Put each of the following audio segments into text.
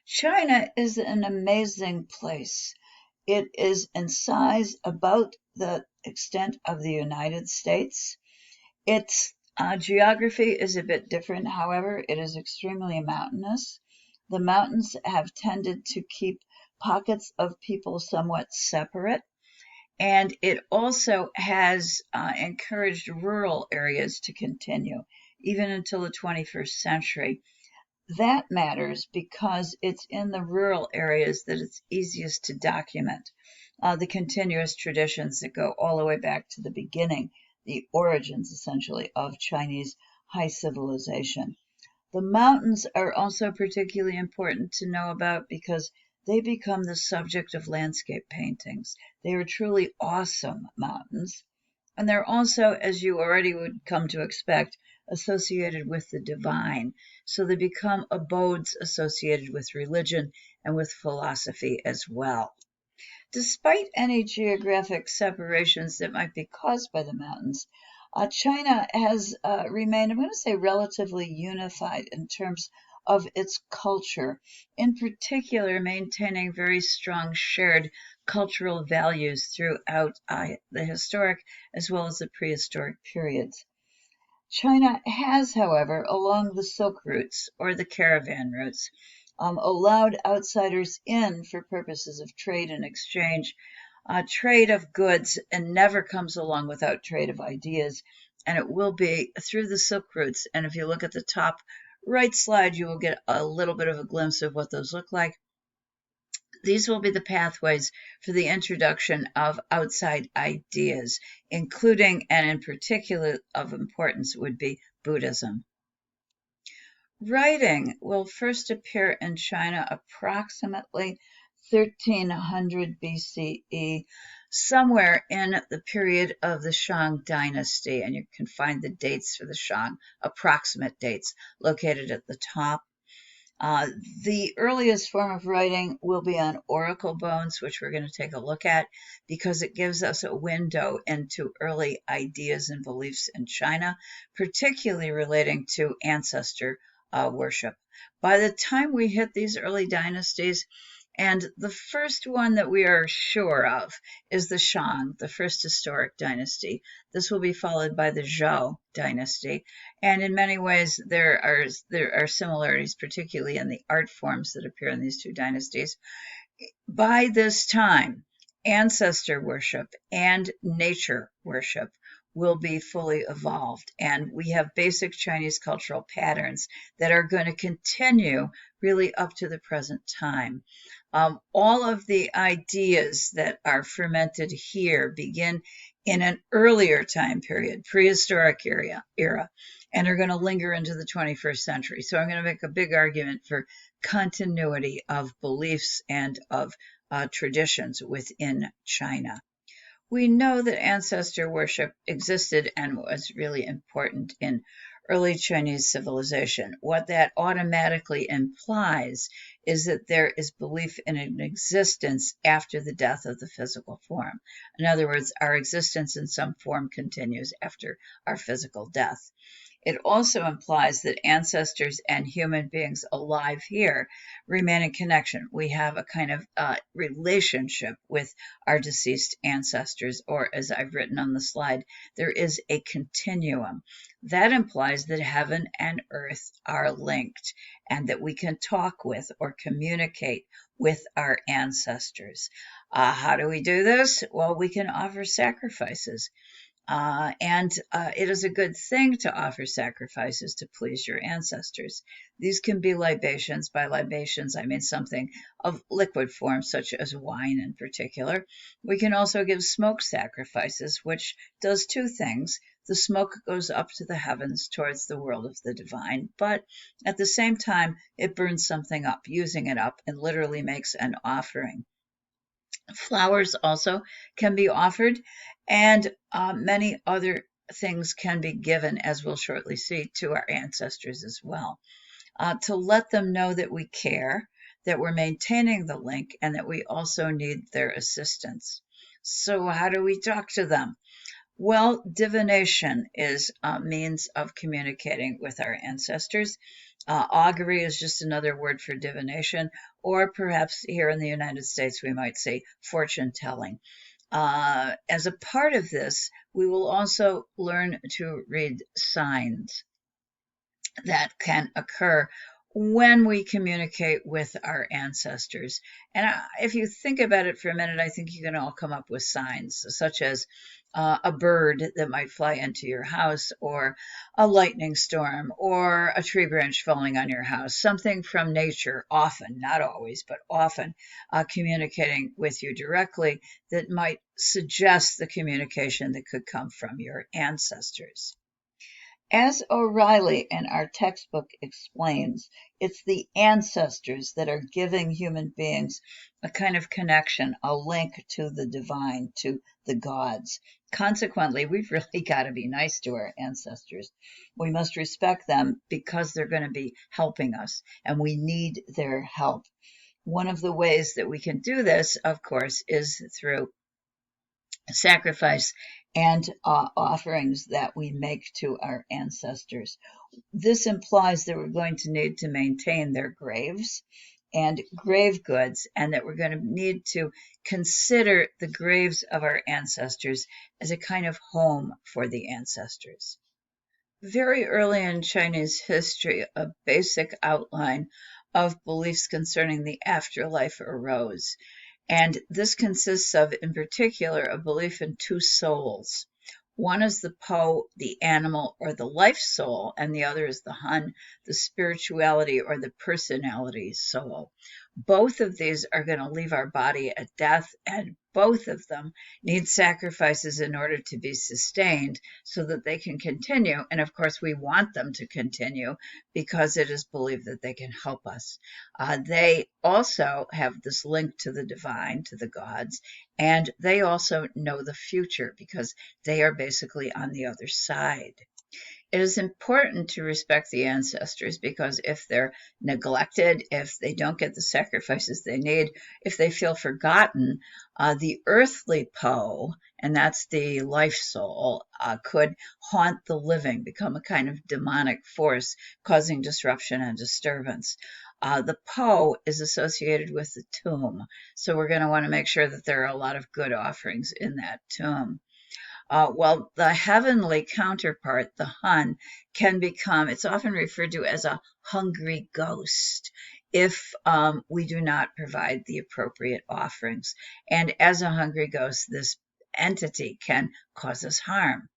China is an amazing place. It is in size about the extent of the United States. Its geography is a bit different, however, it is extremely mountainous. The mountains have tended to keep pockets of people somewhat separate, and it also has encouraged rural areas to continue, even until the 21st century. That matters because it's in the rural areas that it's easiest to document the continuous traditions that go all the way back to the beginning, the origins essentially of Chinese high civilization. The mountains are also particularly important to know about because they become the subject of landscape paintings. They are truly awesome mountains. And they're also, as you already would come to expect, associated with the divine. So they become abodes associated with religion and with philosophy as well. Despite any geographic separations that might be caused by the mountains, China has remained, I'm going to say, relatively unified in terms of its culture, in particular, maintaining very strong shared cultural values throughout the historic as well as the prehistoric periods. China has, however, along the Silk routes or the caravan routes, allowed outsiders in for purposes of trade and exchange. Trade of goods and never comes along without trade of ideas, and it will be through the Silk routes. And if you look at the top right slide, you will get a little bit of a glimpse of what those look like. These will be the pathways for the introduction of outside ideas, including and in particular of importance would be Buddhism. Writing will first appear in China approximately 1300 BCE, somewhere in the period of the Shang dynasty, and you can find the dates for the Shang, approximate dates, located at the top. The earliest form of writing will be on oracle bones, which we're going to take a look at because it gives us a window into early ideas and beliefs in China, particularly relating to ancestor worship. By the time we hit these early dynasties, and the first one that we are sure of is the Shang, the first historic dynasty. This will be followed by the Zhou dynasty. And in many ways, there are similarities, particularly in the art forms that appear in these two dynasties. By this time, ancestor worship and nature worship will be fully evolved. And we have basic Chinese cultural patterns that are going to continue really up to the present time. All of the ideas that are fermented here begin in an earlier time period, prehistoric era, and are going to linger into the 21st century. So I'm going to make a big argument for continuity of beliefs and of traditions within China. We know that ancestor worship existed and was really important in early Chinese civilization. What that automatically implies is that there is belief in an existence after the death of the physical form. In other words, our existence in some form continues after our physical death. It also implies that ancestors and human beings alive here remain in connection. We have a kind of relationship with our deceased ancestors, or as I've written on the slide, there is a continuum. That implies that heaven and earth are linked and that we can talk with or communicate with our ancestors. How do we do this? Well, we can offer sacrifices. And it is a good thing to offer sacrifices to please your ancestors. These can be libations. By libations, I mean something of liquid form, such as wine in particular. We can also give smoke sacrifices, which does two things. The smoke goes up to the heavens towards the world of the divine, but at the same time, it burns something up, using it up, and literally makes an offering. Flowers also can be offered, and many other things can be given, as we'll shortly see, to our ancestors as well, to let them know that we care, that we're maintaining the link, and that we also need their assistance. So how do we talk to them? Well, divination is a means of communicating with our ancestors. Augury is just another word for divination, or perhaps here in the United States we might say fortune telling. As a part of this, we will also learn to read signs that can occur when we communicate with our ancestors. And if you think about it for a minute, I think you can all come up with signs, such as a bird that might fly into your house, or a lightning storm, or a tree branch falling on your house, something from nature, often, not always, but often communicating with you directly that might suggest the communication that could come from your ancestors. As O'Reilly in our textbook explains, it's the ancestors that are giving human beings a kind of connection, a link to the divine, to the gods. Consequently, we've really got to be nice to our ancestors. We must respect them because they're going to be helping us, and we need their help. One of the ways that we can do this, of course, is through sacrifice and offerings that we make to our ancestors. This implies that we're going to need to maintain their graves and grave goods, and that we're going to need to consider the graves of our ancestors as a kind of home for the ancestors. Very early in Chinese history, a basic outline of beliefs concerning the afterlife arose. And this consists of, in particular, a belief in two souls. One is the Po, the animal or the life soul, and the other is the Han, the spirituality or the personality soul. Both of these are going to leave our body at death, and both of them need sacrifices in order to be sustained so that they can continue. And of course, we want them to continue because it is believed that they can help us. They also have this link to the divine, to the gods, and they also know the future because they are basically on the other side. It is important to respect the ancestors because if they're neglected, if they don't get the sacrifices they need, if they feel forgotten, the earthly Po, and that's the life soul, could haunt the living, become a kind of demonic force, causing disruption and disturbance. The Po is associated with the tomb, so we're going to want to make sure that there are a lot of good offerings in that tomb. While the heavenly counterpart, the Han, can become, it's often referred to as a hungry ghost if we do not provide the appropriate offerings. And as a hungry ghost, this entity can cause us harm.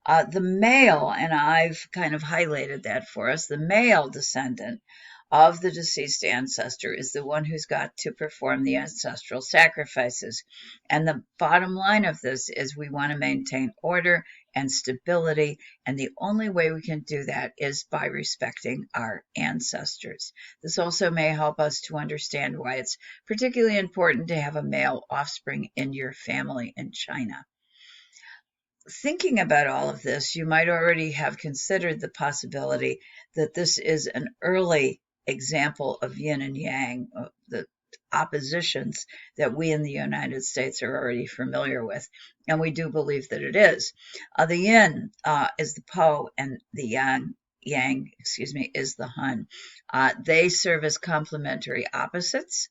The male, and I've kind of highlighted that for us, the male descendant of the deceased ancestor is the one who's got to perform the ancestral sacrifices. And the bottom line of this is we want to maintain order and stability, and the only way we can do that is by respecting our ancestors. This also may help us to understand why it's particularly important to have a male offspring in your family in China. Thinking about all of this, you might already have considered the possibility that this is an early example of yin and yang, the oppositions that we in the United States are already familiar with, and we do believe that it is. The yin is the Po, and the yang, is the Han. They serve as complementary opposites,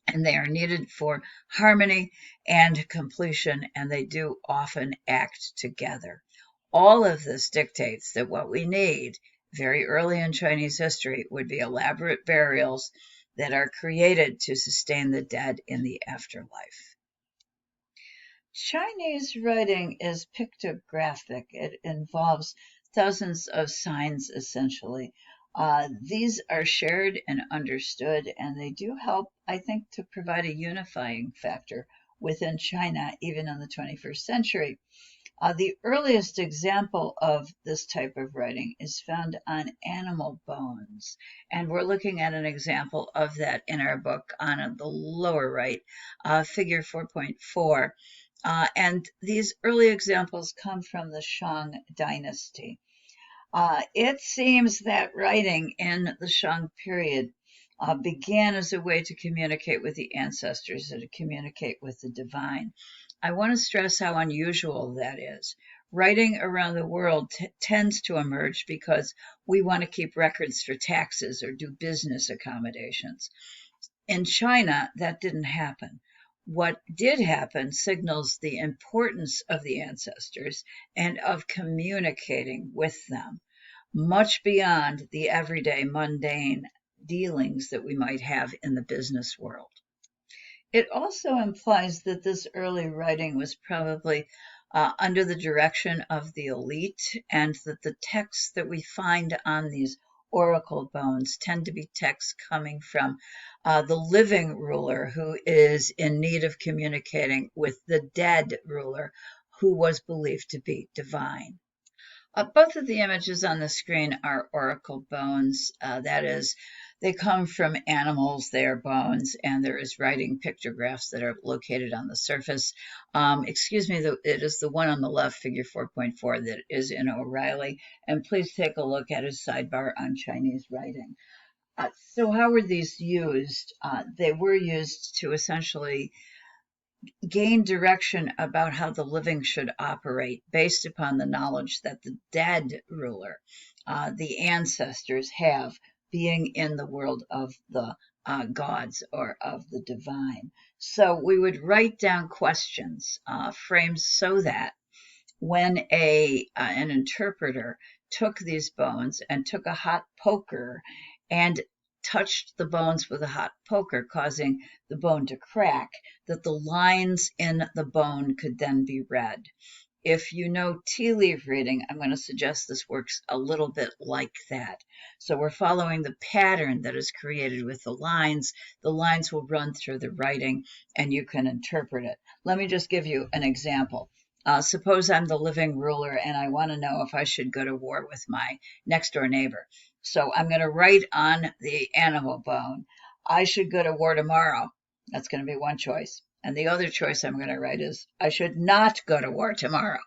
and they are needed for harmony and completion, and they do often act together. All of this dictates that what we need very early in Chinese history would be elaborate burials that are created to sustain the dead in the afterlife. Chinese writing is pictographic. It involves thousands of signs, essentially. These are shared and understood, and they do help, I think, to provide a unifying factor within China, even in the 21st century. The earliest example of this type of writing is found on animal bones, and we're looking at an example of that in our book on the lower right, figure 4.4. And these early examples come from the Shang dynasty. It seems that writing in the Shang period began as a way to communicate with the ancestors and to communicate with the divine. I want to stress how unusual that is. writing around the world tends to emerge because we want to keep records for taxes or do business accommodations. In China, that didn't happen. What did happen signals the importance of the ancestors and of communicating with them, much beyond the everyday mundane dealings that we might have in the business world. It also implies that this early writing was probably under the direction of the elite, and that the texts that we find on these oracle bones tend to be texts coming from the living ruler who is in need of communicating with the dead ruler who was believed to be divine. Both of the images on the screen are oracle bones. That is, they come from animals, they are bones, and there is writing pictographs that are located on the surface. Excuse me, it is the one on the left, figure 4.4, that is in O'Reilly. And please take a look at his sidebar on Chinese writing. So how were these used? They were used to essentially gain direction about how the living should operate based upon the knowledge that the dead ruler, the ancestors, have, being in the world of the gods or of the divine. So we would write down questions, framed so that when an interpreter took these bones and took a hot poker and touched the bones with a hot poker, causing the bone to crack, that the lines in the bone could then be read. If you know tea leaf reading, I'm going to suggest this works a little bit like that. So we're following the pattern that is created with the lines. The lines will run through the writing and you can interpret it. Let me just give you an example. Suppose I'm the living ruler and I want to know if I should go to war with my next door neighbor. So I'm going to write on the animal bone, I should go to war tomorrow. That's going to be one choice. And the other choice I'm going to write is, I should not go to war tomorrow.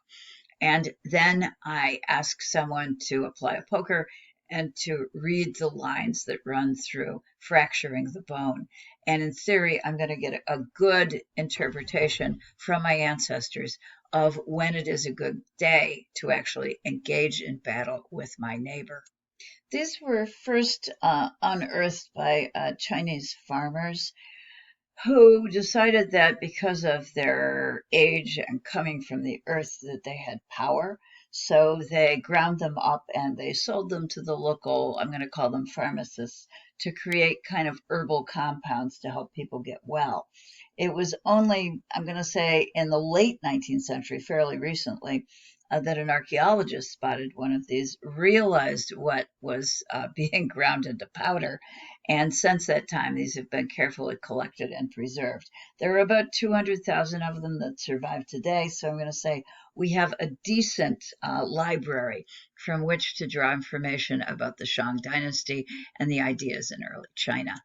And then I ask someone to apply a poker and to read the lines that run through, fracturing the bone. And in theory, I'm going to get a good interpretation from my ancestors of when it is a good day to actually engage in battle with my neighbor. These were first unearthed by Chinese farmers who decided that because of their age and coming from the earth that they had power. So they ground them up and they sold them to the local, I'm going to call them pharmacists, to create kind of herbal compounds to help people get well. It was only, I'm going to say, in the late 19th century, fairly recently, that an archaeologist spotted one of these, realized what was being ground into powder, and since that time, these have been carefully collected and preserved. There are about 200,000 of them that survive today, so I'm going to say we have a decent library from which to draw information about the Shang Dynasty and the ideas in early China.